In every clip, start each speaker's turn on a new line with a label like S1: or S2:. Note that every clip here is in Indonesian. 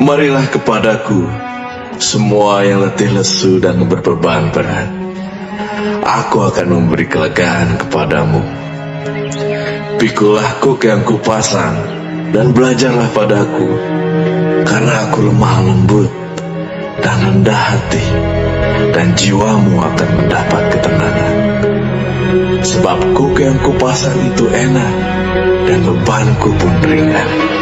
S1: Marilah kepadaku, semua yang letih lesu dan berbeban berat. Aku akan memberi kelegaan kepadamu. Pikulah kuk yang kupasang, dan belajarlah padaku, karena aku lemah lembut dan rendah hati, dan jiwamu akan mendapat ketenangan. Sebab kuk yang kupasang itu enak, dan bebanku pun ringan.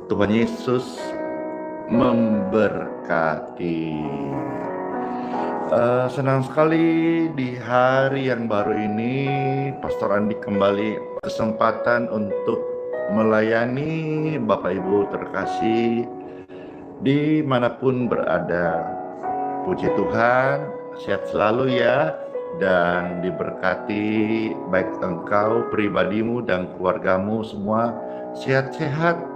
S2: Tuhan Yesus memberkati. Senang sekali di hari yang baru ini Pastor Andi kembali kesempatan untuk melayani Bapak Ibu terkasih dimanapun berada. Puji Tuhan, sehat selalu ya, dan diberkati baik engkau, pribadimu dan keluargamu semua sehat-sehat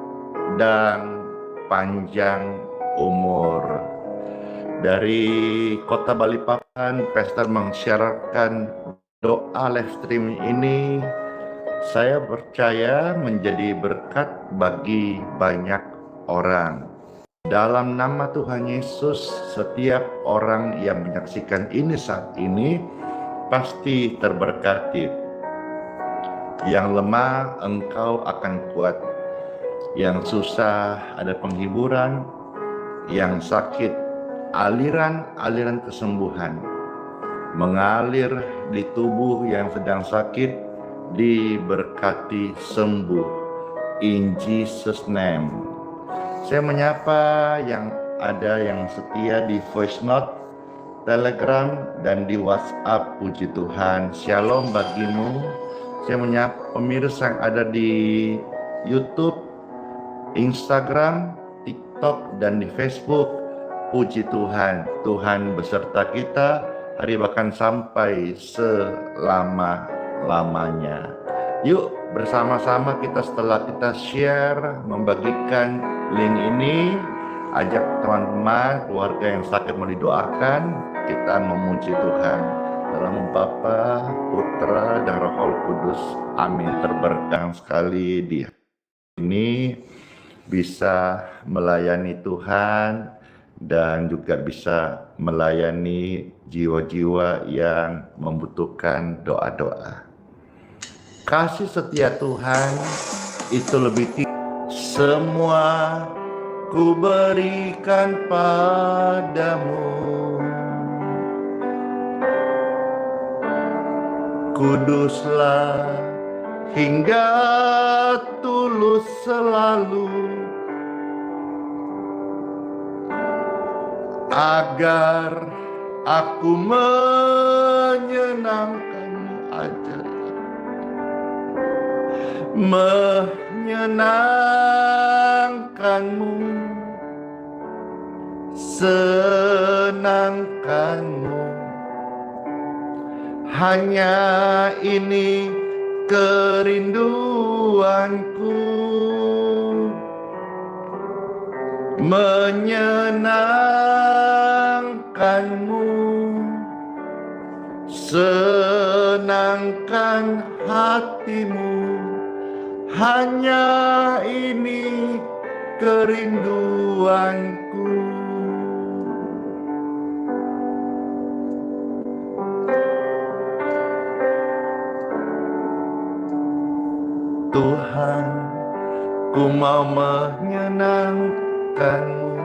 S2: dan panjang umur. Dari Kota Balikpapan, Pastor mensiarkan doa live stream ini. Saya percaya menjadi berkat bagi banyak orang. Dalam nama Tuhan Yesus, setiap orang yang menyaksikan ini saat ini pasti terberkati. Yang lemah, engkau akan kuat. Yang susah, ada penghiburan. Yang sakit, aliran-aliran kesembuhan mengalir di tubuh yang sedang sakit, diberkati sembuh. In Jesus name. Saya menyapa yang ada yang setia di voice note, Telegram, dan di WhatsApp. Puji Tuhan, shalom bagimu. Saya menyapa pemirsa yang ada di YouTube, Instagram, TikTok, dan di Facebook. Puji Tuhan, Tuhan beserta kita hari bahkan sampai selama-lamanya. Yuk bersama-sama kita, setelah kita share, membagikan link ini, ajak teman-teman, keluarga yang sakit mau didoakan, kita memuji Tuhan. Dalam Bapa, Putra, dan Roh Kudus. Amin. Terberkati sekali di ini bisa melayani Tuhan dan juga bisa melayani jiwa-jiwa yang membutuhkan doa-doa. Kasih setia Tuhan itu lebih tinggi. Semua ku berikan padamu. Kuduslah hingga tulus selalu, agar aku menyenangkanmu aja. Menyenangkanmu, senangkanmu. Hanya ini kerinduanku, menyenangkanmu, senangkan hatimu. Hanya ini kerinduanku. Tuhan, ku mau menyenangkan-Mu.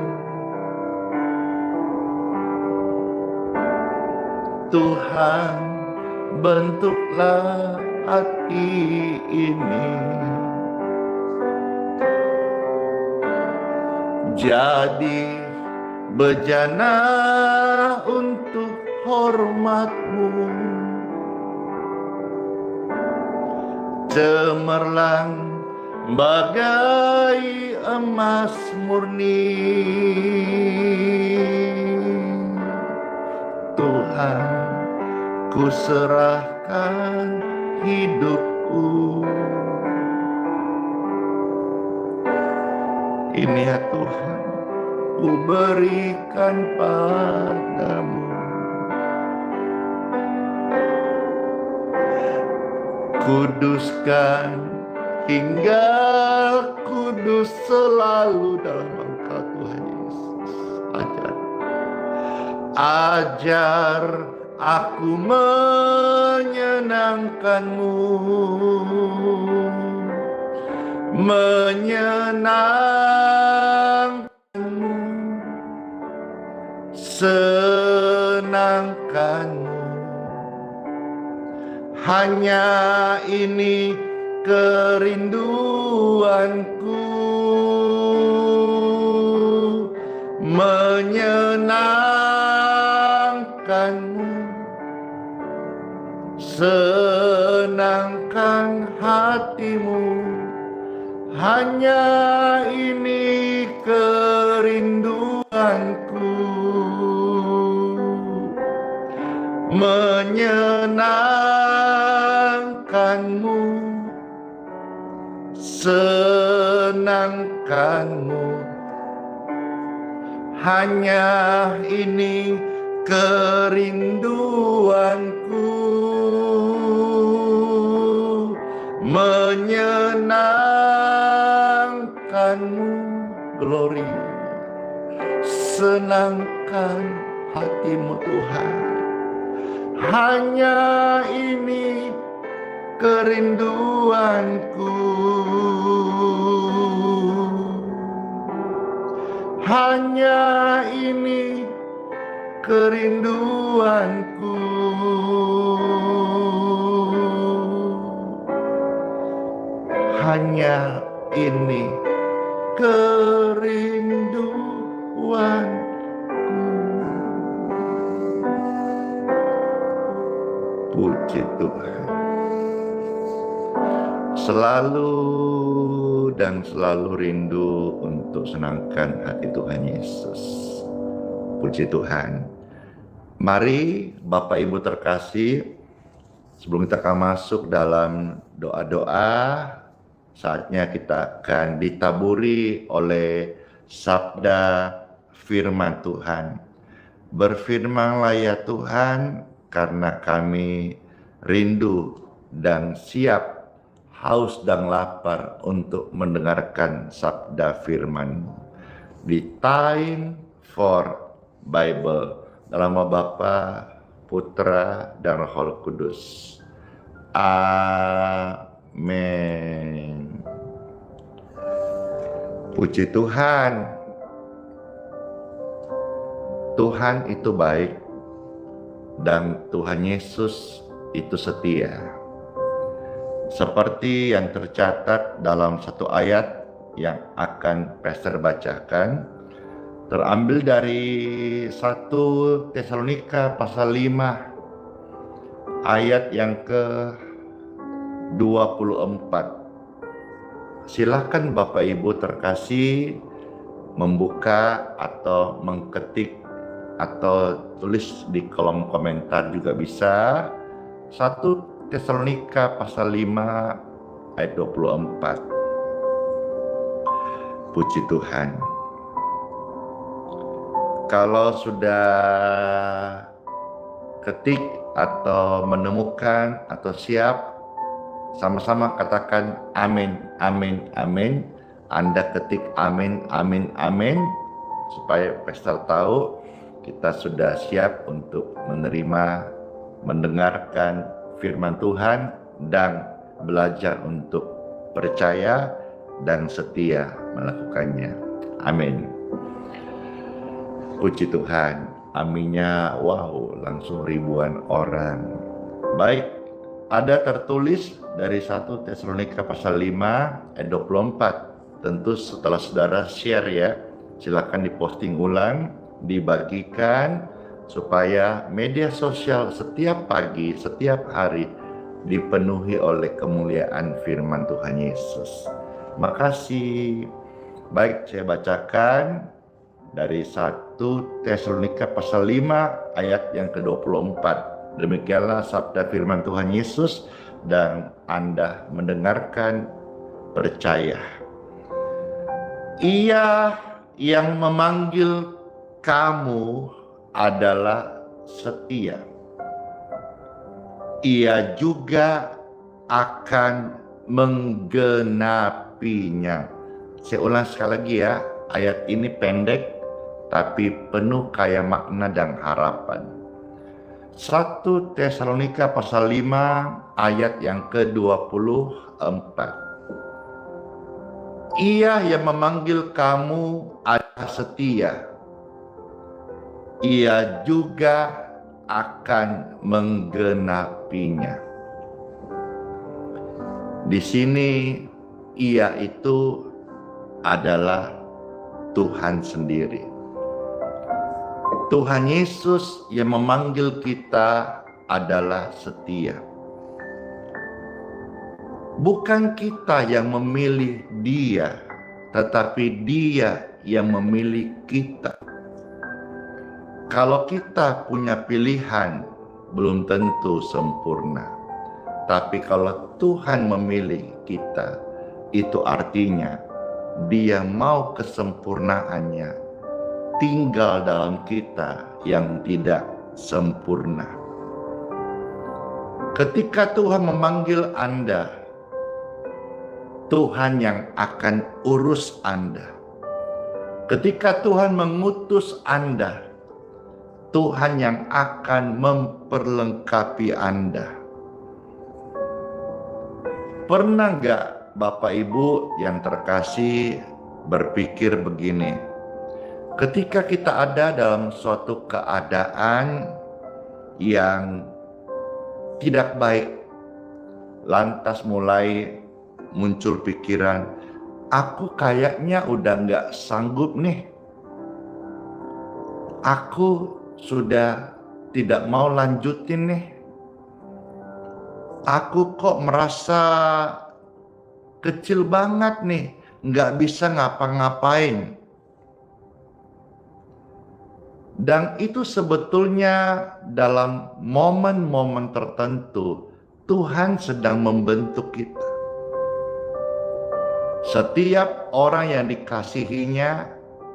S2: Tuhan, bentuklah hati ini jadi bejana untuk hormat-Mu, cemerlang bagai emas murni. Tuhan, ku serahkan hidupku. Ini ya Tuhan, ku berikan padamu. Kuduskan hingga kudus selalu dalam Engkau Tuhan Yesus. Ajar aku menyenangkan-Mu, menyenangkan-Mu, senangkan-Mu. Hanya ini kerinduanku, menyenangkan-Mu, senangkan hati-Mu. Hanya ini kerinduanku, menyenangkan-Mu, senangkan-Mu. Hanya ini kerinduanku, menyenangkan-Mu. Glory, senangkan hati-Mu Tuhan. Hanya ini kerinduanku, hanya ini kerinduanku, hanya ini kerinduanku. Puji Tuhan. Selalu dan selalu rindu untuk senangkan hati Tuhan Yesus. Puji Tuhan. Mari Bapak Ibu terkasih, sebelum kita akan masuk dalam doa-doa, saatnya kita akan ditaburi oleh sabda firman Tuhan. Berfirmanlah ya Tuhan, karena kami rindu dan siap, haus dan lapar untuk mendengarkan sabda firman-Mu. Di Time for Bible, dalam nama Bapa, Putra, dan Roh Kudus. Amin. Puji Tuhan. Tuhan itu baik. Dan Tuhan Yesus itu setia. Seperti yang tercatat dalam satu ayat yang akan Pastor bacakan, terambil dari 1 Tesalonika pasal 5 ayat yang ke-24. Silakan Bapak Ibu terkasih membuka atau mengketik atau tulis di kolom komentar juga bisa. 1 Tesalonika pasal 5 ayat 24. Puji Tuhan. Kalau sudah ketik atau menemukan atau siap, sama-sama katakan amin, amin, amin. Anda ketik amin, amin, amin, supaya Pastor tahu kita sudah siap untuk menerima, mendengarkan firman Tuhan dan belajar untuk percaya, dan setia melakukannya. Amin. Puji Tuhan. Aminnya, wow, langsung ribuan orang. Baik, ada tertulis dari 1 Tesalonika pasal 5 ayat 24. Tentu setelah saudara share ya, silakan diposting ulang, dibagikan, supaya media sosial setiap pagi, setiap hari dipenuhi oleh kemuliaan firman Tuhan Yesus. Makasih. Baik, saya bacakan dari 1 Tesalonika pasal 5 ayat yang ke-24. Demikianlah sabda firman Tuhan Yesus, dan Anda mendengarkan, percaya. Ia yang memanggil kamu adalah setia. Ia juga akan menggenapinya. Saya ulang sekali lagi ya, ayat ini pendek tapi penuh kaya makna dan harapan. 1 Tesalonika pasal 5 ayat yang ke-24. Ia yang memanggil kamu adalah setia. Ia juga akan menggenapinya. Di sini ia itu adalah Tuhan sendiri. Tuhan Yesus yang memanggil kita adalah setia. Bukan kita yang memilih Dia, tetapi Dia yang memilih kita. Kalau kita punya pilihan, belum tentu sempurna. Tapi kalau Tuhan memilih kita, itu artinya Dia mau kesempurnaannya tinggal dalam kita yang tidak sempurna. Ketika Tuhan memanggil Anda, Tuhan yang akan urus Anda. Ketika Tuhan mengutus Anda, Tuhan yang akan memperlengkapi Anda. Pernah gak Bapak Ibu yang terkasih berpikir begini, ketika kita ada dalam suatu keadaan yang tidak baik, lantas mulai muncul pikiran, aku kayaknya udah gak sanggup nih, aku sudah tidak mau lanjutin nih. Aku kok merasa kecil banget nih, nggak bisa ngapa-ngapain. Dan itu sebetulnya dalam momen-momen tertentu Tuhan sedang membentuk kita. Setiap orang yang dikasihinya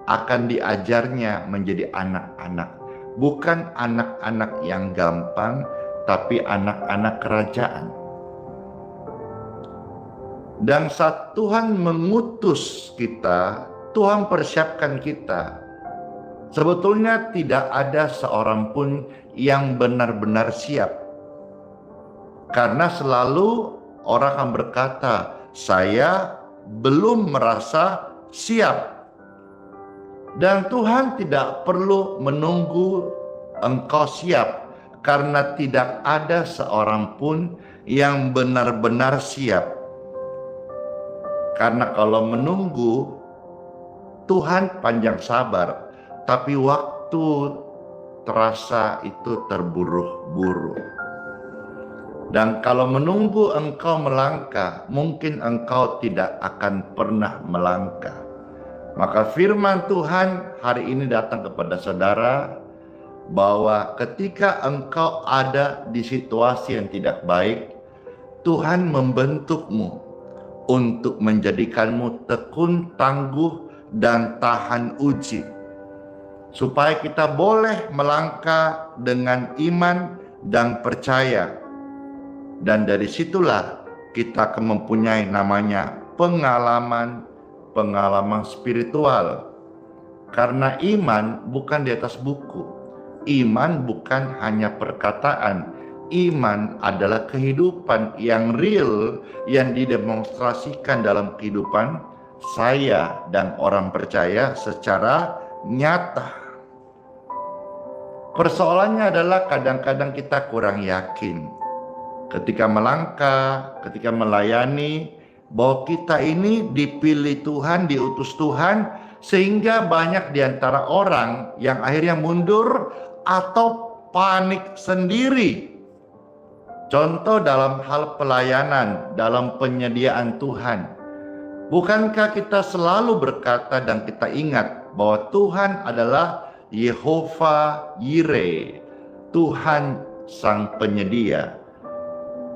S2: akan diajarnya menjadi anak-anak. Bukan anak-anak yang gampang, tapi anak-anak kerajaan. Dan saat Tuhan mengutus kita, Tuhan persiapkan kita. Sebetulnya tidak ada seorang pun yang benar-benar siap. Karena selalu orang akan berkata, saya belum merasa siap. Dan Tuhan tidak perlu menunggu engkau siap, karena tidak ada seorang pun yang benar-benar siap. Karena kalau menunggu, Tuhan panjang sabar, tapi waktu terasa itu terburu-buru. Dan kalau menunggu engkau melangkah, mungkin engkau tidak akan pernah melangkah. Maka firman Tuhan hari ini datang kepada saudara, bahwa ketika engkau ada di situasi yang tidak baik, Tuhan membentukmu untuk menjadikanmu tekun, tangguh, dan tahan uji. Supaya kita boleh melangkah dengan iman dan percaya. Dan dari situlah kita akan mempunyai namanya pengalaman spiritual. Karena iman bukan di atas buku. Iman bukan hanya perkataan. Iman adalah kehidupan yang real yang didemonstrasikan dalam kehidupan saya dan orang percaya secara nyata. Persoalannya adalah kadang-kadang kita kurang yakin ketika melangkah, ketika melayani, bahwa kita ini dipilih Tuhan, diutus Tuhan, sehingga banyak di antara orang yang akhirnya mundur atau panik sendiri. Contoh dalam hal pelayanan, dalam penyediaan Tuhan. Bukankah kita selalu berkata dan kita ingat bahwa Tuhan adalah Yehova Yireh, Tuhan sang penyedia.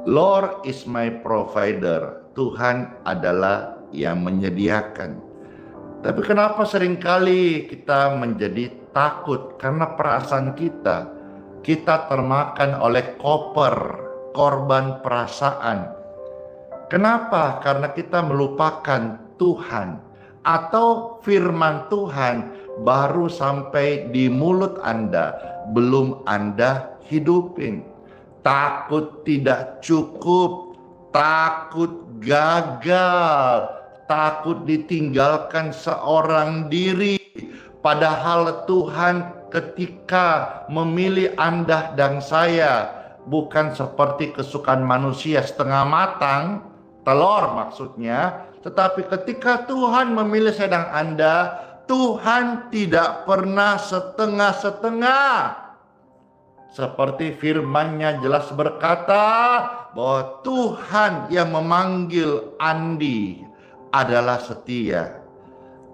S2: Lord is my provider, Tuhan adalah yang menyediakan. Tapi kenapa seringkali kita menjadi takut karena perasaan kita termakan oleh korban perasaan. Kenapa? Karena kita melupakan Tuhan atau firman Tuhan baru sampai di mulut Anda, belum Anda hidupin. Takut tidak cukup, takut gagal, takut ditinggalkan seorang diri. Padahal Tuhan ketika memilih Anda dan saya bukan seperti kesukaan manusia setengah matang, telur maksudnya, tetapi ketika Tuhan memilih saya dan Anda, Tuhan tidak pernah setengah-setengah. Seperti firman-Nya jelas berkata bahwa Tuhan yang memanggil Andi adalah setia.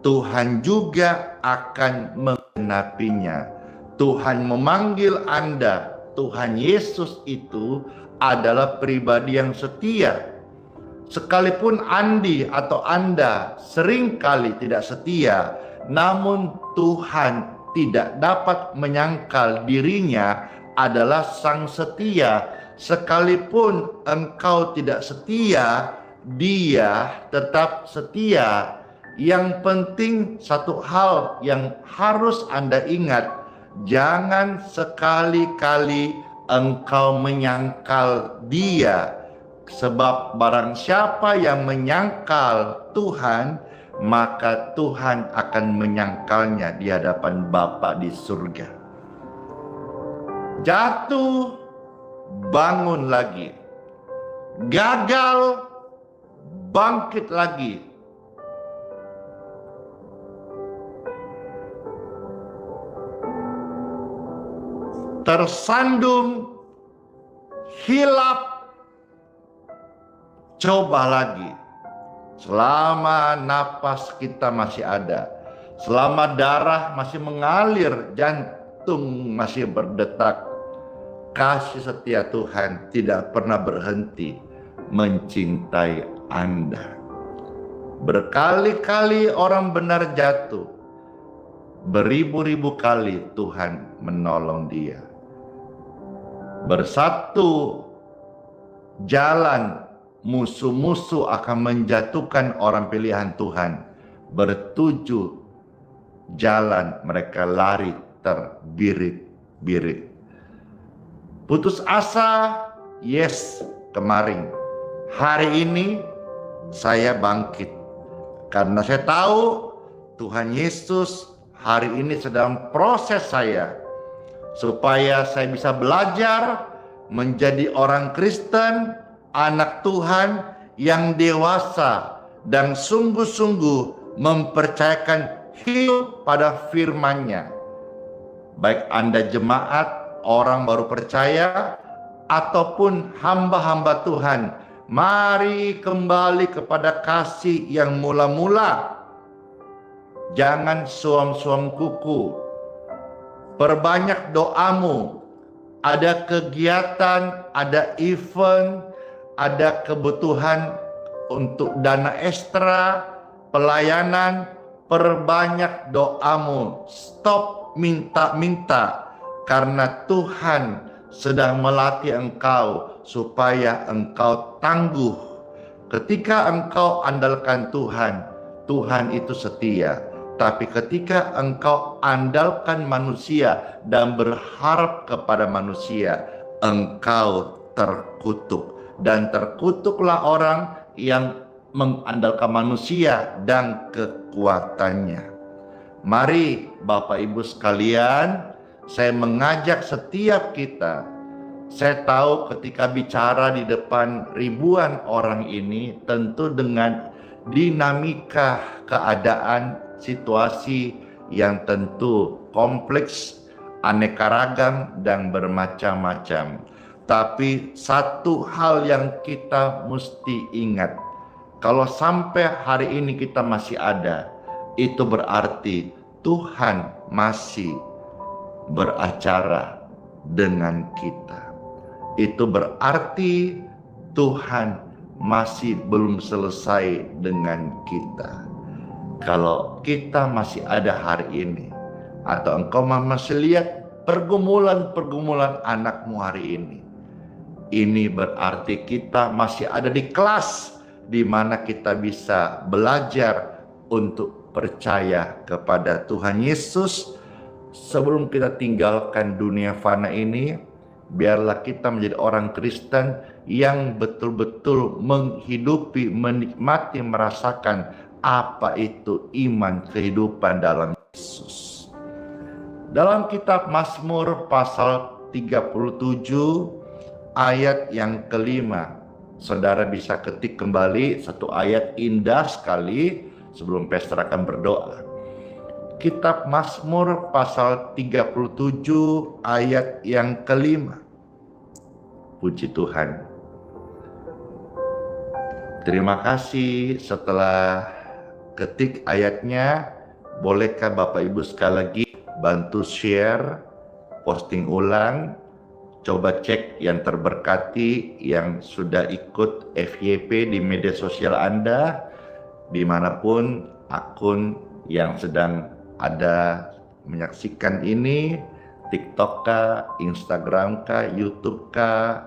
S2: Tuhan juga akan menggenapinya. Tuhan memanggil Anda. Tuhan Yesus itu adalah pribadi yang setia. Sekalipun Andi atau Anda seringkali tidak setia, namun Tuhan tidak dapat menyangkal dirinya adalah sang setia. Sekalipun engkau tidak setia, Dia tetap setia. Yang penting satu hal yang harus Anda ingat, jangan sekali-kali engkau menyangkal Dia. Sebab barang siapa yang menyangkal Tuhan, maka Tuhan akan menyangkalnya di hadapan Bapa di surga. Jatuh, bangun lagi. Gagal, bangkit lagi. Tersandung, hilap, coba lagi. Selama napas kita masih ada, selama darah masih mengalir, jantung masih berdetak, kasih setia Tuhan tidak pernah berhenti mencintai Anda. Berkali-kali orang benar jatuh, beribu-ribu kali Tuhan menolong dia. Bersatu jalan, musuh-musuh akan menjatuhkan orang pilihan Tuhan. Bertujuh jalan, mereka lari terbirit-birit. Putus asa, yes, kemarin. Hari ini saya bangkit. Karena saya tahu Tuhan Yesus hari ini sedang proses saya. Supaya saya bisa belajar menjadi orang Kristen, anak Tuhan yang dewasa dan sungguh-sungguh mempercayakan hidup pada firman-Nya. Baik Anda jemaat, orang baru percaya, ataupun hamba-hamba Tuhan, mari kembali kepada kasih yang mula-mula. Jangan suam-suam kuku. Perbanyak doamu. Ada kegiatan, ada event, ada kebutuhan untuk dana ekstra, pelayanan, perbanyak doamu. Stop minta-minta, karena Tuhan sedang melatih engkau supaya engkau tangguh. Ketika engkau andalkan Tuhan, Tuhan itu setia. Tapi ketika engkau andalkan manusia dan berharap kepada manusia, engkau terkutuk. Dan terkutuklah orang yang mengandalkan manusia dan kekuatannya. Mari Bapak Ibu sekalian, saya mengajak setiap kita. Saya tahu ketika bicara di depan ribuan orang ini, tentu dengan dinamika keadaan situasi yang tentu kompleks, aneka ragam dan bermacam-macam. Tapi satu hal yang kita mesti ingat, kalau sampai hari ini kita masih ada, itu berarti Tuhan masih beracara dengan kita. Itu berarti Tuhan masih belum selesai dengan kita. Kalau kita masih ada hari ini, atau engkau masih lihat pergumulan-pergumulan anakmu hari ini berarti kita masih ada di kelas di mana kita bisa belajar untuk percaya kepada Tuhan Yesus. Sebelum kita tinggalkan dunia fana ini, biarlah kita menjadi orang Kristen yang betul-betul menghidupi, menikmati, merasakan apa itu iman kehidupan dalam Yesus. Dalam kitab Mazmur pasal 37 ayat yang kelima, saudara bisa ketik kembali satu ayat indah sekali sebelum pastor akan berdoa. Kitab Mazmur pasal 37 ayat yang kelima. Puji Tuhan. Terima kasih. Setelah ketik ayatnya, bolehkah Bapak Ibu sekali lagi bantu share, posting ulang, coba cek yang terberkati yang sudah ikut FYP di media sosial Anda, dimanapun akun yang sedang ada menyaksikan ini, TikTok kah, Instagram kah, YouTube kah,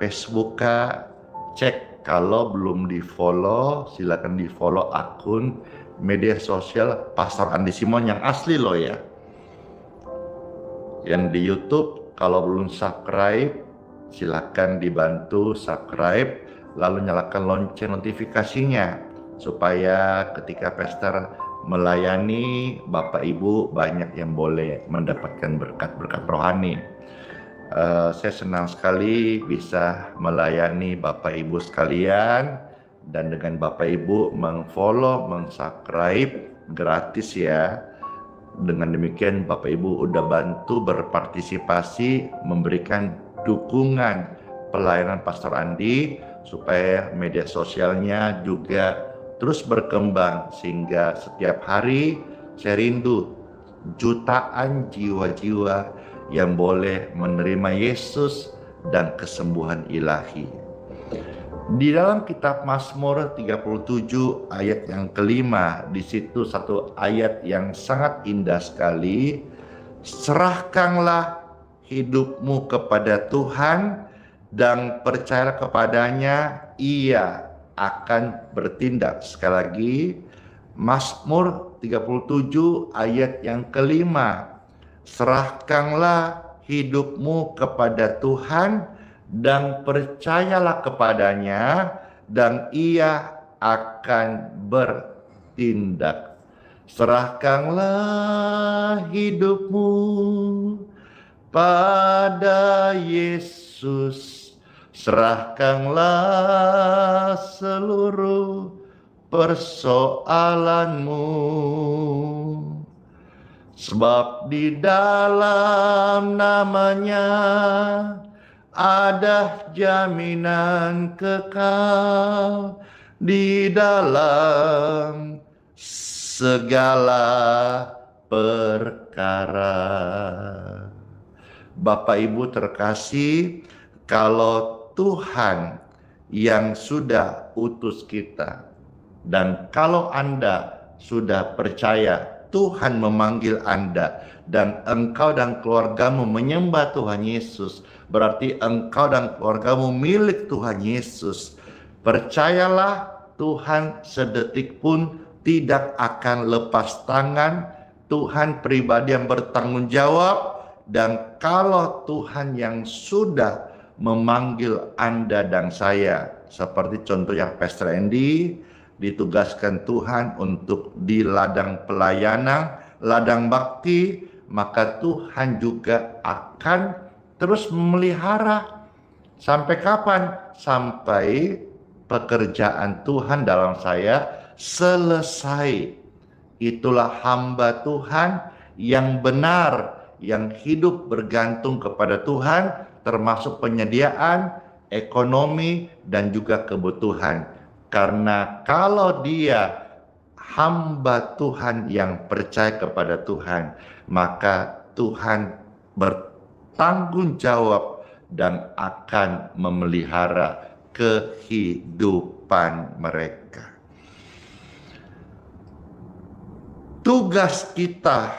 S2: Facebook kah, cek. Kalau belum di follow, silakan di follow akun media sosial Pastor Andi Simon yang asli loh ya. Yang di YouTube kalau belum subscribe, silakan dibantu subscribe, lalu nyalakan lonceng notifikasinya supaya ketika pastor melayani Bapak Ibu banyak yang boleh mendapatkan berkat-berkat rohani. Saya senang sekali bisa melayani Bapak Ibu sekalian, dan dengan Bapak Ibu meng-follow, meng-subscribe gratis ya. Dengan demikian Bapak Ibu udah bantu berpartisipasi, memberikan dukungan pelayanan Pastor Andi supaya media sosialnya juga terus berkembang, sehingga setiap hari saya rindu jutaan jiwa-jiwa yang boleh menerima Yesus dan kesembuhan ilahi. Di dalam kitab Mazmur 37 ayat yang kelima, di situ satu ayat yang sangat indah sekali. Serahkanlah hidupmu kepada Tuhan dan percayalah kepadanya, Ia akan bertindak. Sekali lagi, Mazmur 37 ayat yang kelima. Serahkanlah hidupmu kepada Tuhan dan percayalah kepadanya, dan Ia akan bertindak. Serahkanlah hidupmu pada Yesus, serahkanlah seluruh persoalanmu, sebab di dalam namanya ada jaminan kekal di dalam segala perkara. Bapak Ibu terkasih, kalau Tuhan yang sudah utus kita, dan kalau Anda sudah percaya Tuhan memanggil Anda, dan engkau dan keluargamu menyembah Tuhan Yesus, berarti engkau dan keluargamu milik Tuhan Yesus. Percayalah, Tuhan sedetik pun tidak akan lepas tangan. Tuhan pribadi yang bertanggung jawab, Dan kalau Tuhan yang sudah memanggil Anda dan saya, seperti contoh yang Pastor Andy, ditugaskan Tuhan untuk di ladang pelayanan, ladang bakti, maka Tuhan juga akan terus memelihara. Sampai kapan? Sampai pekerjaan Tuhan dalam saya selesai. Itulah hamba Tuhan yang benar, yang hidup bergantung kepada Tuhan, termasuk penyediaan, ekonomi, dan juga kebutuhan. Karena kalau dia hamba Tuhan yang percaya kepada Tuhan, maka Tuhan bertanggung jawab dan akan memelihara kehidupan mereka. Tugas kita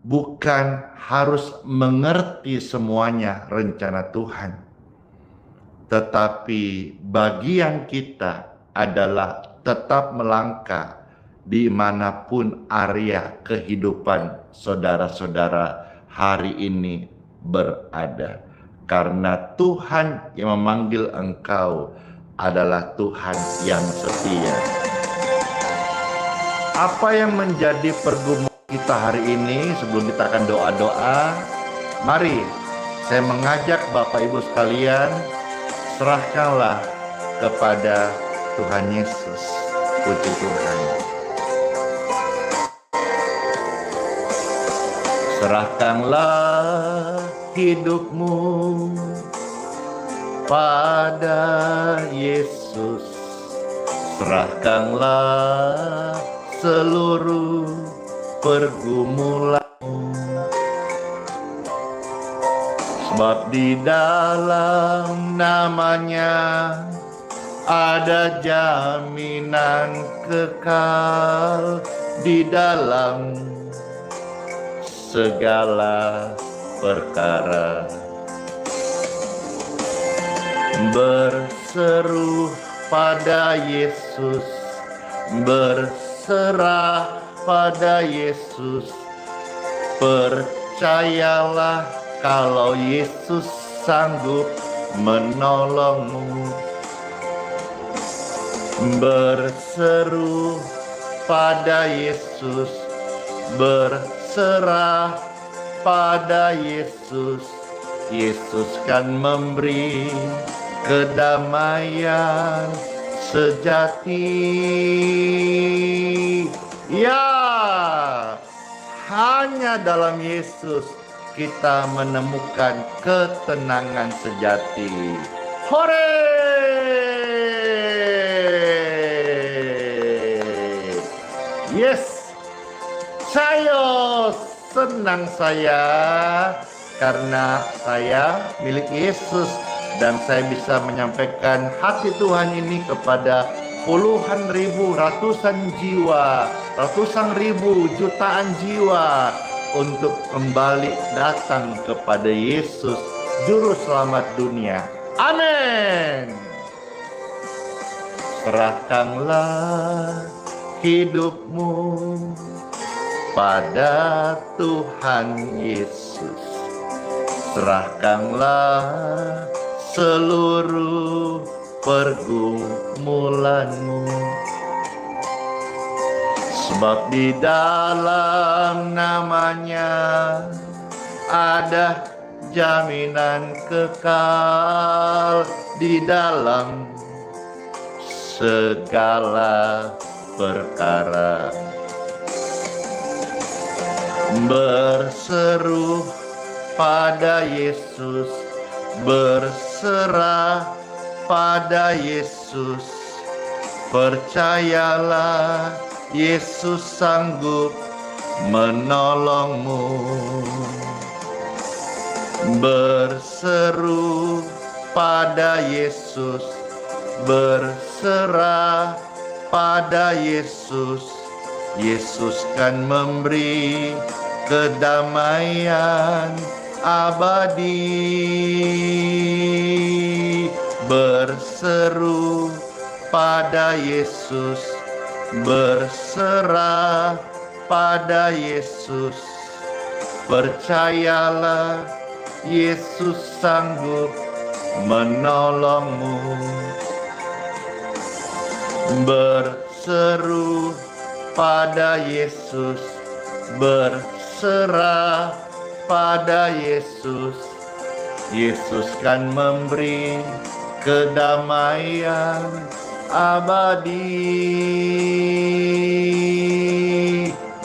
S2: bukan harus mengerti semuanya rencana Tuhan, tetapi bagian kita adalah tetap melangkah dimanapun area kehidupan saudara-saudara hari ini berada. Karena Tuhan yang memanggil engkau adalah Tuhan yang setia. Apa yang menjadi pergumulan kita hari ini sebelum kita akan doa-doa? Mari saya mengajak Bapak Ibu sekalian, serahkanlah kepada Tuhan Yesus. Puji Tuhan. Serahkanlah hidupmu pada Yesus. Serahkanlah seluruh pergumulanmu, sebab di dalam namanya ada jaminan kekal di dalam segala perkara. Berseru pada Yesus, berserah pada Yesus. Percayalah kalau Yesus sanggup menolongmu. Berseru pada Yesus, berserah pada Yesus. Yesus kan memberi kedamaian sejati. Ya, hanya dalam Yesus kita menemukan ketenangan sejati. Hore! Yes, saya senang karena saya milik Yesus dan saya bisa menyampaikan hati Tuhan ini kepada puluhan ribu, ratusan jiwa, ratusan ribu, jutaan jiwa untuk kembali datang kepada Yesus, Juru Selamat dunia. Amin. Serahkanlah hidupmu pada Tuhan Yesus. Serahkanlah seluruh pergumulanmu, sebab di dalam namanya ada jaminan kekal di dalam segala perkara. Berseru pada Yesus, berserah pada Yesus. Percayalah Yesus sanggup menolongmu. Berseru pada Yesus, berserah pada Yesus. Yesus kan memberi kedamaian abadi. Berseru pada Yesus, berserah pada Yesus. Percayalah, Yesus sanggup menolongmu. Berseru pada Yesus, berserah pada Yesus. Yesus kan memberi kedamaian abadi.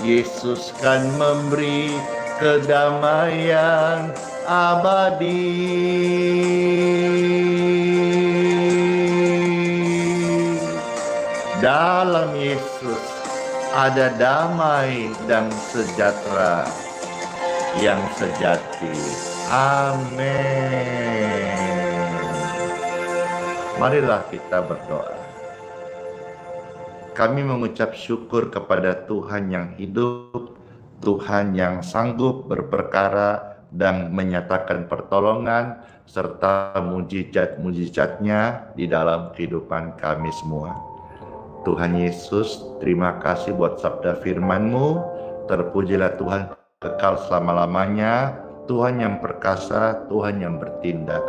S2: Yesus kan memberi kedamaian abadi. Dalam Yesus ada damai dan sejahtera yang sejati. Amin. Marilah kita berdoa. Kami mengucap syukur kepada Tuhan yang hidup, Tuhan yang sanggup berperkara dan menyatakan pertolongan serta mujizat-mujizatnya di dalam kehidupan kami semua. Tuhan Yesus, terima kasih buat sabda firman-Mu. Terpujilah Tuhan kekal selama-lamanya. Tuhan yang perkasa, Tuhan yang bertindak.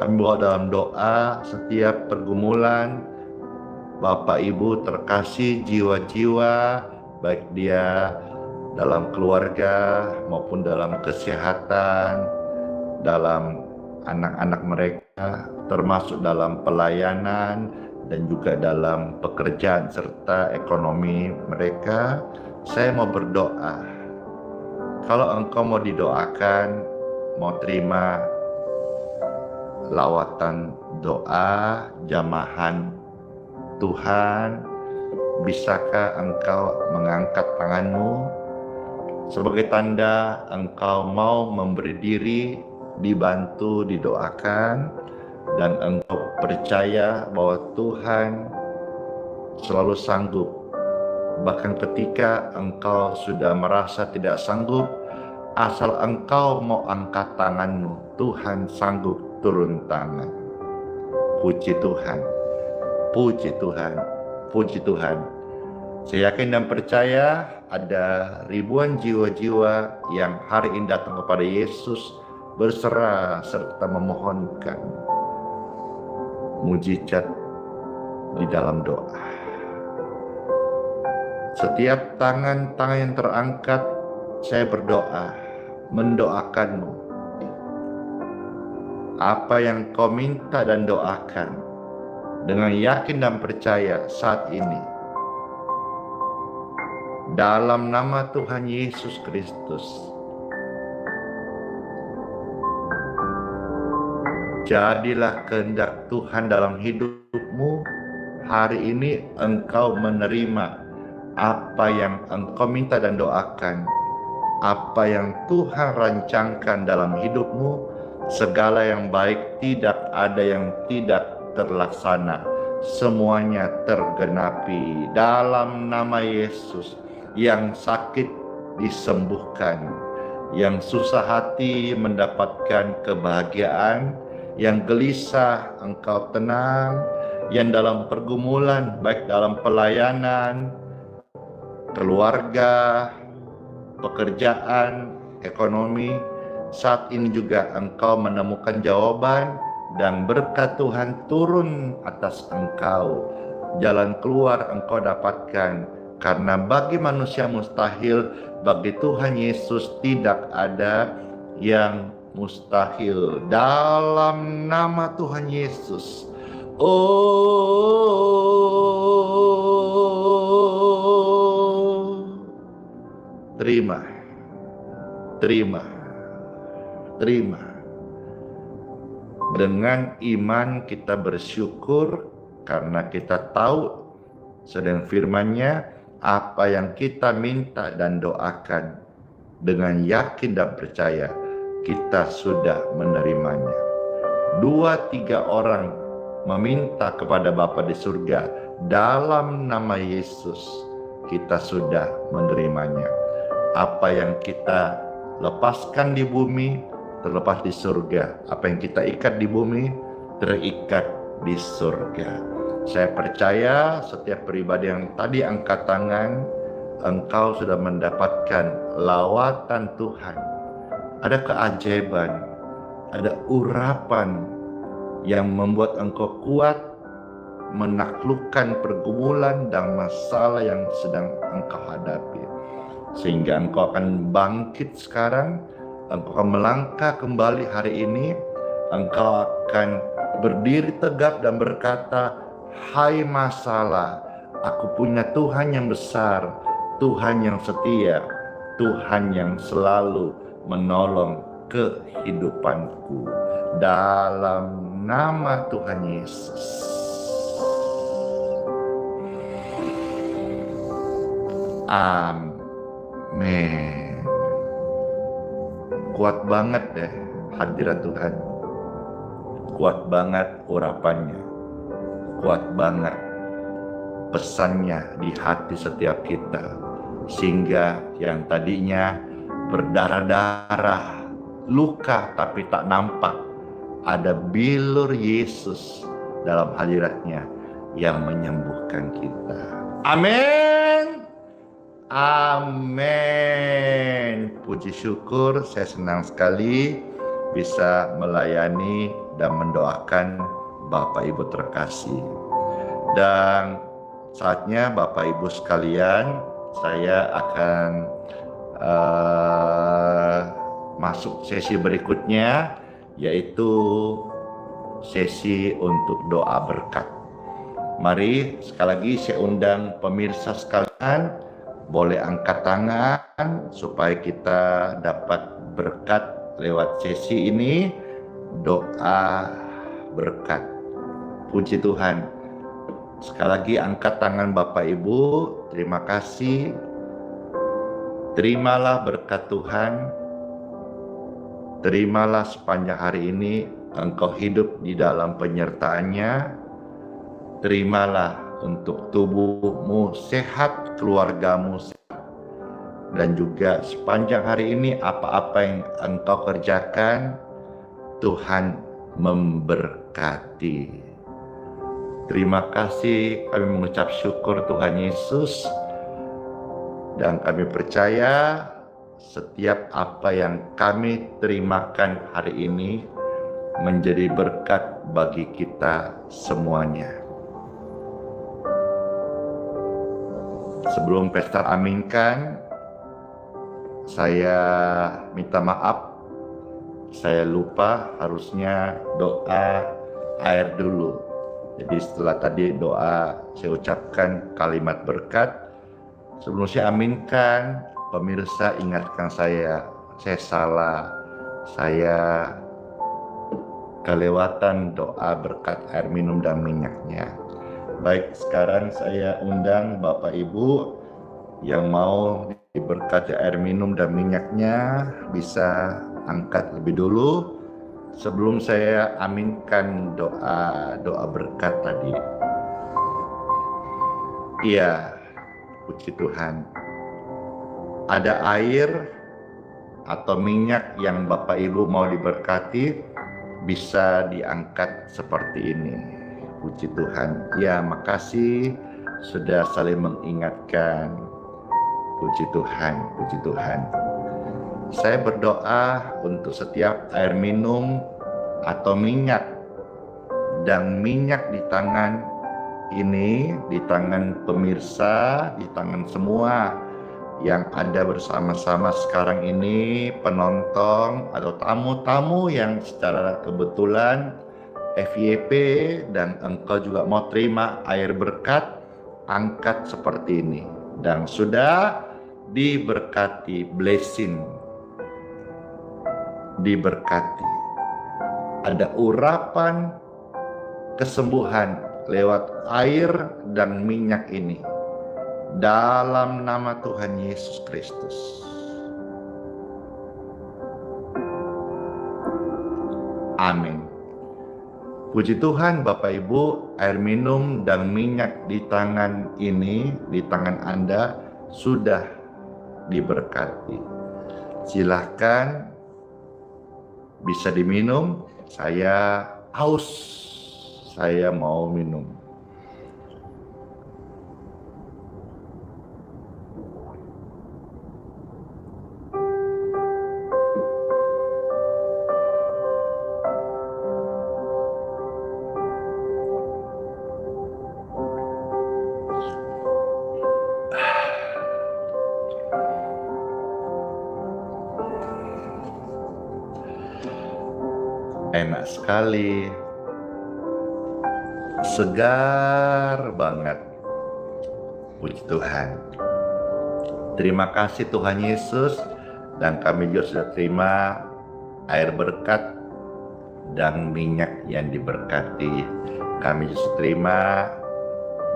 S2: Kami bawa dalam doa setiap pergumulan Bapak Ibu terkasih, jiwa-jiwa baik dia dalam keluarga maupun dalam kesehatan, dalam anak-anak mereka, termasuk dalam pelayanan dan juga dalam pekerjaan serta ekonomi mereka. Saya mau berdoa. Kalau engkau mau didoakan, mau terima lawatan doa, jamahan Tuhan, bisakah engkau mengangkat tanganmu sebagai tanda engkau mau memberi diri, dibantu, didoakan, dan engkau percaya bahwa Tuhan selalu sanggup. Bahkan ketika engkau sudah merasa tidak sanggup, asal engkau mau angkat tanganmu, Tuhan sanggup turun tangan. Puji Tuhan, puji Tuhan, puji Tuhan. Saya yakin dan percaya ada ribuan jiwa-jiwa yang hari ini datang kepada Yesus berserah serta memohonkan mujizat di dalam doa. Setiap tangan-tangan yang terangkat, saya berdoa, mendoakanmu. Apa yang kau minta dan doakan, dengan yakin dan percaya saat ini, dalam nama Tuhan Yesus Kristus, jadilah kehendak Tuhan dalam hidupmu. Hari ini engkau menerima apa yang engkau minta dan doakan, apa yang Tuhan rancangkan dalam hidupmu. Segala yang baik, tidak ada yang tidak terlaksana, semuanya tergenapi dalam nama Yesus. Yang sakit disembuhkan, yang susah hati mendapatkan kebahagiaan, yang gelisah engkau tenang, yang dalam pergumulan baik dalam pelayanan, keluarga, pekerjaan, ekonomi, saat ini juga engkau menemukan jawaban dan berkat Tuhan turun atas engkau. Jalan keluar engkau dapatkan, karena bagi manusia mustahil, bagi Tuhan Yesus tidak ada yang mustahil. Dalam nama Tuhan Yesus. Terima. Dengan iman kita bersyukur karena kita tahu sedang firman-Nya, apa yang kita minta dan doakan dengan yakin dan percaya kita sudah menerimanya. 2-3 orang meminta kepada Bapa di surga dalam nama Yesus, kita sudah menerimanya. Apa yang kita lepaskan di bumi terlepas di surga. Apa yang kita ikat di bumi terikat di surga. Saya percaya setiap pribadi yang tadi angkat tangan, engkau sudah mendapatkan lawatan Tuhan ada keajaiban, ada urapan yang membuat engkau kuat menaklukkan pergumulan dan masalah yang sedang engkau hadapi. Sehingga engkau akan bangkit sekarang, engkau akan melangkah kembali hari ini, engkau akan berdiri tegap dan berkata, "Hai masalah, aku punya Tuhan yang besar, Tuhan yang setia, Tuhan yang selalu menolong kehidupanku." Dalam nama Tuhan Yesus. Amin. Kuat banget deh hadirat Tuhan. Kuat banget urapannya. Kuat banget pesannya di hati setiap kita. Sehingga yang tadinya berdarah-darah, luka tapi tak nampak, ada bilur Yesus dalam hadiratnya yang menyembuhkan kita. Amin. Amin. Puji syukur, saya senang sekali bisa melayani dan mendoakan Bapak Ibu terkasih. Dan saatnya Bapak Ibu sekalian, saya akan masuk sesi berikutnya, yaitu sesi untuk doa berkat. Mari sekali lagi saya undang pemirsa sekalian, boleh angkat tangan supaya kita dapat berkat lewat sesi ini, doa berkat. Puji Tuhan. Sekali lagi angkat tangan Bapak Ibu, terima kasih. Terimalah berkat Tuhan. Terimalah sepanjang hari ini engkau hidup di dalam penyertaannya. Terimalah untuk tubuhmu sehat, keluargamu sehat. Dan juga sepanjang hari ini apa-apa yang engkau kerjakan, Tuhan memberkati. Terima kasih, kami mengucap syukur Tuhan Yesus. Dan kami percaya setiap apa yang kami terimakan hari ini menjadi berkat bagi kita semuanya. Sebelum pesta aminkan, saya minta maaf, saya lupa harusnya doa air dulu. Jadi setelah tadi doa saya ucapkan kalimat berkat, sebelum saya aminkan, pemirsa ingatkan saya salah, saya kelewatan doa berkat air minum dan minyaknya. Baik, sekarang saya undang Bapak Ibu yang mau diberkati air minum dan minyaknya bisa angkat lebih dulu sebelum saya aminkan doa berkat tadi. Iya, puji Tuhan. Ada air atau minyak yang Bapak Ibu mau diberkati, bisa diangkat seperti ini. Puji Tuhan. Ya, makasih sudah saling mengingatkan. Puji Tuhan, puji Tuhan. Saya berdoa untuk setiap air minum atau minyak dan minyak di tangan ini, di tangan pemirsa, di tangan semua yang ada bersama-sama sekarang ini, penonton atau tamu-tamu yang secara kebetulan FYP dan engkau juga mau terima air berkat, angkat seperti ini dan sudah diberkati, blessing, diberkati. Ada urapan kesembuhan lewat air dan minyak ini dalam nama Tuhan Yesus Kristus. Amin. Puji Tuhan Bapak Ibu, air minum dan minyak di tangan ini, di tangan Anda sudah diberkati. Silahkan bisa diminum. Saya haus, saya mau minum. enak sekali, segar banget. Puji Tuhan. Terima kasih Tuhan Yesus, dan kami juga sudah terima air berkat dan minyak yang diberkati. Kami juga terima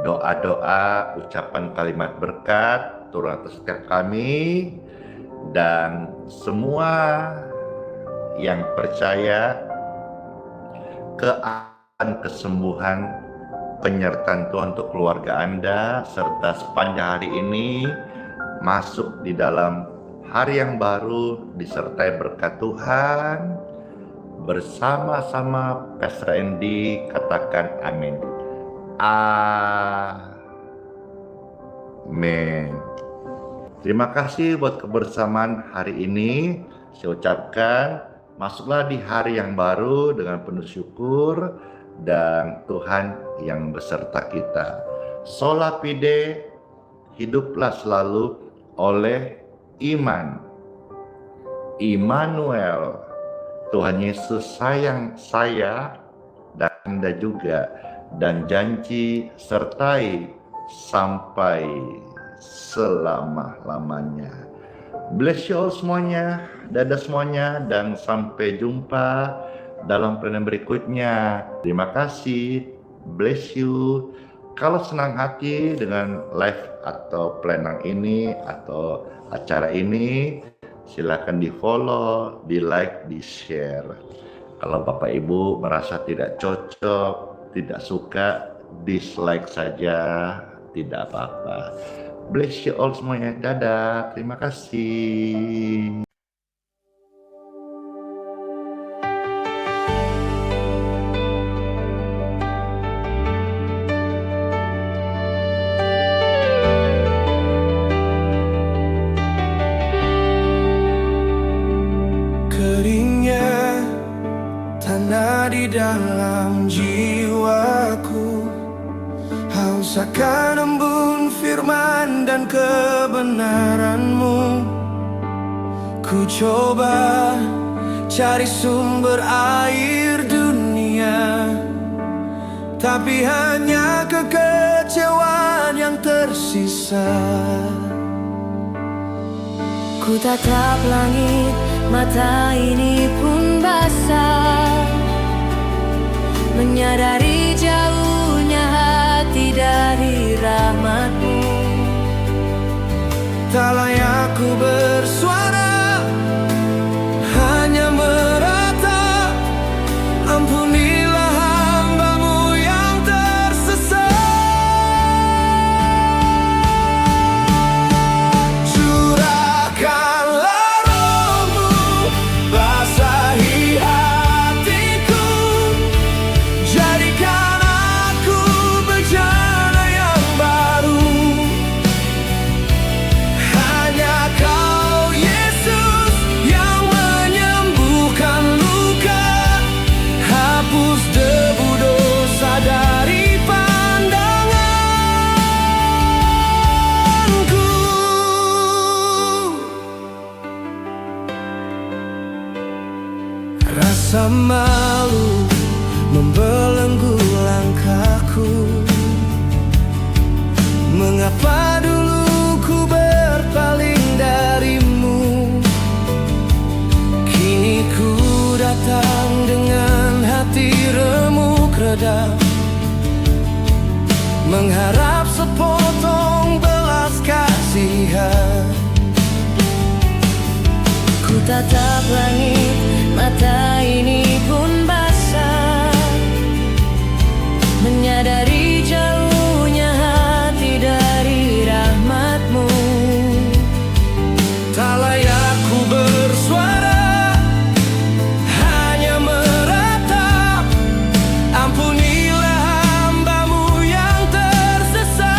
S2: doa-doa, ucapan kalimat berkat turun atas setiap kami, dan semua yang percaya kesembuhan, penyertaan Tuhan untuk keluarga Anda, serta sepanjang hari ini masuk di dalam hari yang baru disertai berkat Tuhan. Bersama-sama Pastor Andy katakan amin. Amin. Terima kasih buat kebersamaan hari ini. Saya ucapkan masuklah di hari yang baru dengan penuh syukur, dan Tuhan yang beserta kita. Sola fide, hiduplah selalu oleh iman. Immanuel, Tuhan Yesus sayang saya dan Anda juga, dan janji sertai sampai selama-lamanya. Bless you all semuanya, dadah semuanya, dan sampai jumpa dalam pelayanan berikutnya. Terima kasih, bless you. Kalau senang hati dengan live atau pelayanan ini atau acara ini, silakan di follow, di like, di share. Kalau Bapak Ibu merasa tidak cocok, tidak suka, dislike saja, tidak apa-apa. Bless you all semuanya, dadah, terima kasih.
S3: Keringnya tanah di dalam jiwaku, haus akan embun firman dan kebenaran-Mu. Ku coba cari sumber air dunia, tapi hanya kekecewaan yang tersisa.
S4: Ku tatap langit, mata ini pun basah, menyadari jauhnya hati dari rahmat-Mu.
S3: Tak layak ku bersuara, hanya meratap. Ampunilah hamba-Mu yang tersesat. Curahkanlah Roh-Mu, basahi hatiku, jadikan aku bejana yang baru. Hanya Kau Yesus yang menyembuhkan luka, hapus debu dosa dari pandanganku. Rasa malu membelenggu langkahku. Mengapa dulu ku berpaling dari-Mu? Kini ku datang dengan hati remuk redam, mengharap sepotong belas kasihan.
S4: Ku tatap langit, mata ini pun basah, menyadari jauhnya hati dari rahmat-Mu.
S3: Tak layak ku bersuara, hanya meratap. Ampunilah hamba-Mu yang tersesat.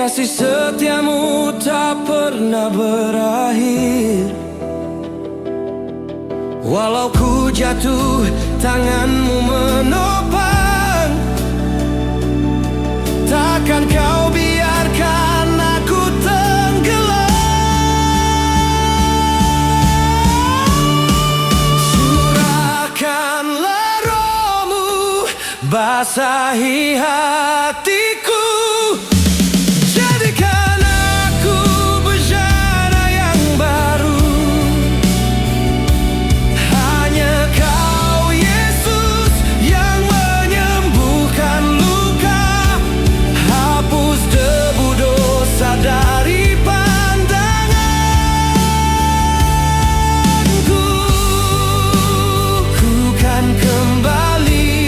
S3: kasih setiamu tak pernah berakhir. Walau ku jatuh, tanganmu menopang. Takkan kau biarkan aku tenggelam. Curahkanlah rohmu, basahi hatiku. Jadikan aku bejana yang baru. Hanya kau Yesus yang menyembuhkan luka. Hapus debu dosa dari pandanganku. Ku kan kembali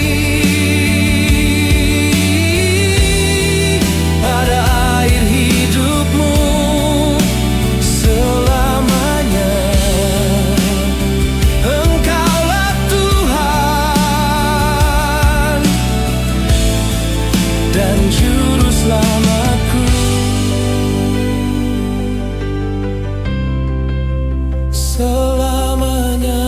S3: pada air hidupmu selamanya. Engkaulah Tuhan dan Juru Selamatku selamanya.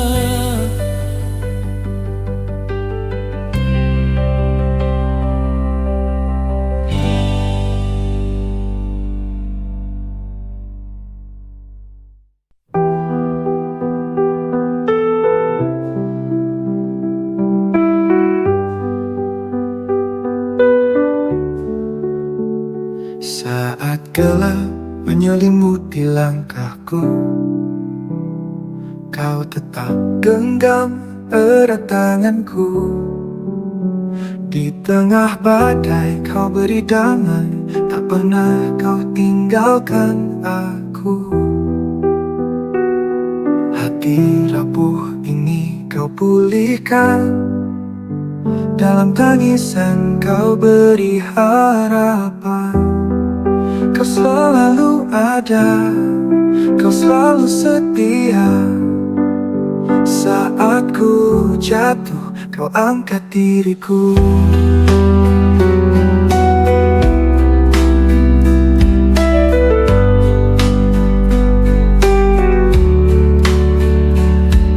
S5: Saat gelap menyelimuti langkahku, kau tetap genggam erat tanganku. Di tengah badai kau beri damai, tak pernah kau tinggalkan aku. Hati rapuh ini kau pulihkan, dalam tangisan kau beri harapan. Kau selalu ada, kau selalu setia. Saat ku jatuh, kau angkat diriku.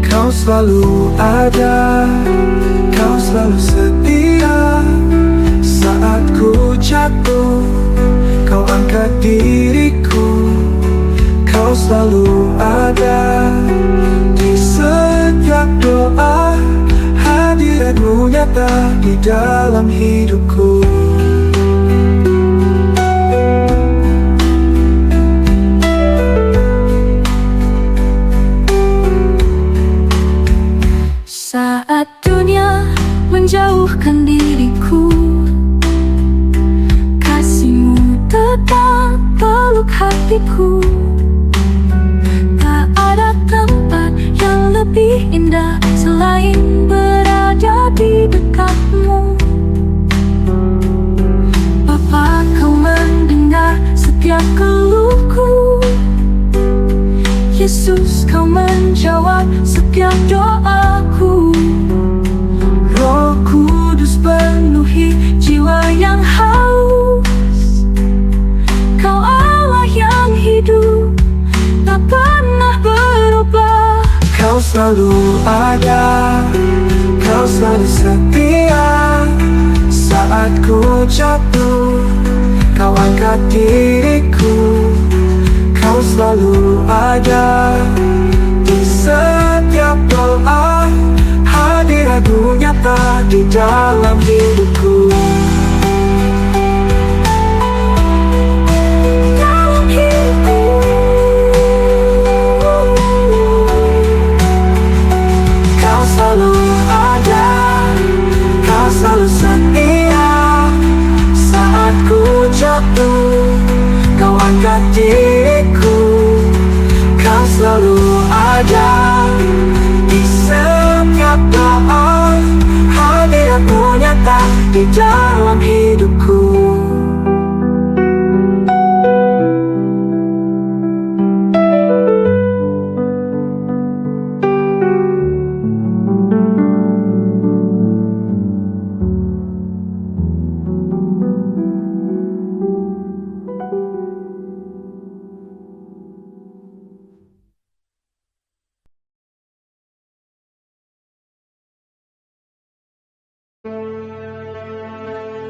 S5: Kau selalu ada, kau selalu setia. Saat ku jatuh, kau angkat diriku. Kau selalu ada di setiap doa. Hadiratmu nyata di dalam hidupku.
S4: Saat dunia menjauhkan diriku, kasih-Mu tetap peluk hatiku. Tak ada tempat yang lebih indah selain berada di dekat-Mu. Bapa, Kau mendengar setiap keluhku. Yesus, Kau menjawab setiap doaku. Roh Kudus penuhi jiwa yang haus. Kau Allah yang hidup, tak pernah berubah.
S5: Kau selalu ada, kau selalu setia. Saat ku jatuh, kau angkat diriku. Kau selalu ada di setiap doa. Hadirat-Mu nyata di dalam hidupku. Dalam hidupku. Kau selalu ada, kau selalu setia. Saat ku jatuh, kau angkat diriku. Kau selalu ada di setiap doa. Hadirat-Mu nyata di dalam hidupku.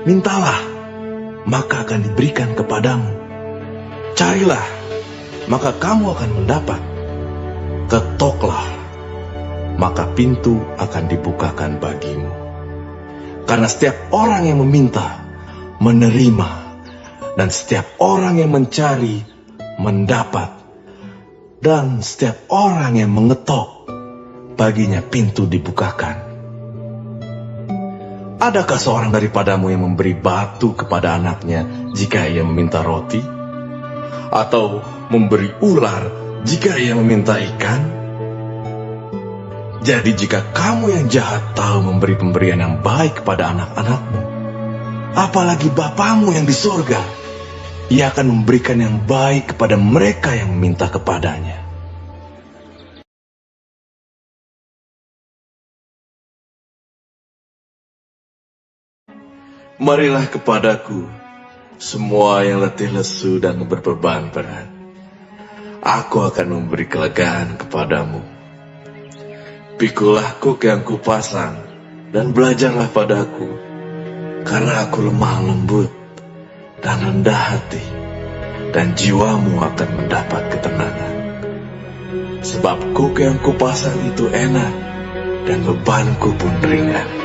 S1: Mintalah, maka akan diberikan kepadamu. Carilah, maka kamu akan mendapat. Ketoklah, maka pintu akan dibukakan bagimu. Karena setiap orang yang meminta, menerima, dan setiap orang yang mencari, mendapat. Dan setiap orang yang mengetok, baginya pintu dibukakan. Adakah seorang daripadamu yang memberi batu kepada anaknya jika ia meminta roti? Atau memberi ular jika ia meminta ikan? Jadi jika kamu yang jahat tahu memberi pemberian yang baik kepada anak-anakmu, apalagi Bapamu yang di surga, ia akan memberikan yang baik kepada mereka yang meminta kepadanya. Marilah kepadaku, semua yang letih lesu dan berbeban berat. Aku akan memberi kelegaan kepadamu. Pikulah kuk yang kupasang, dan belajarlah padaku, karena aku lemah lembut dan rendah hati, dan jiwamu akan mendapat ketenangan. Sebab kuk yang kupasang itu enak, dan bebanku pun ringan.